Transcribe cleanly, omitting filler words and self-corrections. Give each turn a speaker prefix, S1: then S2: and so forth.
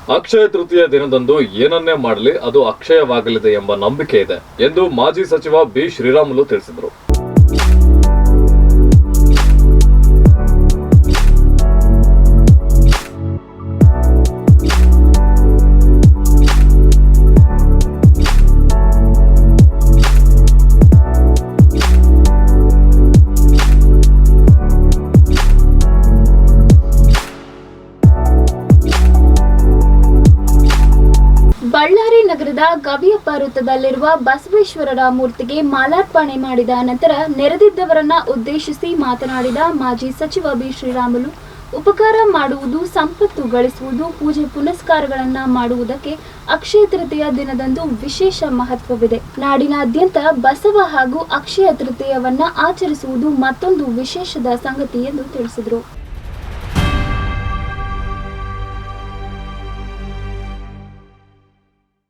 S1: ಅಕ್ಷಯ ತೃತೀಯ ದಿನದಂದು ಏನನ್ನೇ ಮಾಡಲಿ ಅದು ಅಕ್ಷಯವಾಗಲಿದೆ ಎಂಬ ನಂಬಿಕೆ ಇದೆ ಎಂದು ಮಾಜಿ ಸಚಿವ ಬಿ ಶ್ರೀರಾಮುಲು ತಿಳಿಸಿದರು.
S2: ಬಳ್ಳಾರಿ ನಗರದ ಗವಿಯಪ್ಪ ವೃತ್ತದಲ್ಲಿರುವ ಬಸವೇಶ್ವರರ ಮೂರ್ತಿಗೆ ಮಾಲಾರ್ಪಣೆ ಮಾಡಿದ ನಂತರ ನೆರೆದಿದ್ದವರನ್ನ ಉದ್ದೇಶಿಸಿ ಮಾತನಾಡಿದ ಮಾಜಿ ಸಚಿವ ಬಿ ಶ್ರೀರಾಮುಲು, ಉಪಕಾರ ಮಾಡುವುದು, ಸಂಪತ್ತು ಗಳಿಸುವುದು, ಪೂಜೆ ಪುನಸ್ಕಾರಗಳನ್ನ ಮಾಡುವುದಕ್ಕೆ ಅಕ್ಷಯ ತೃತೀಯ ದಿನದಂದು ವಿಶೇಷ ಮಹತ್ವವಿದೆ. ನಾಡಿನಾದ್ಯಂತ ಬಸವ ಹಾಗೂ ಅಕ್ಷಯ ತೃತೀಯವನ್ನ ಆಚರಿಸುವುದು ಮತ್ತೊಂದು ವಿಶೇಷದ ಸಂಗತಿ ಎಂದು ತಿಳಿಸಿದರು.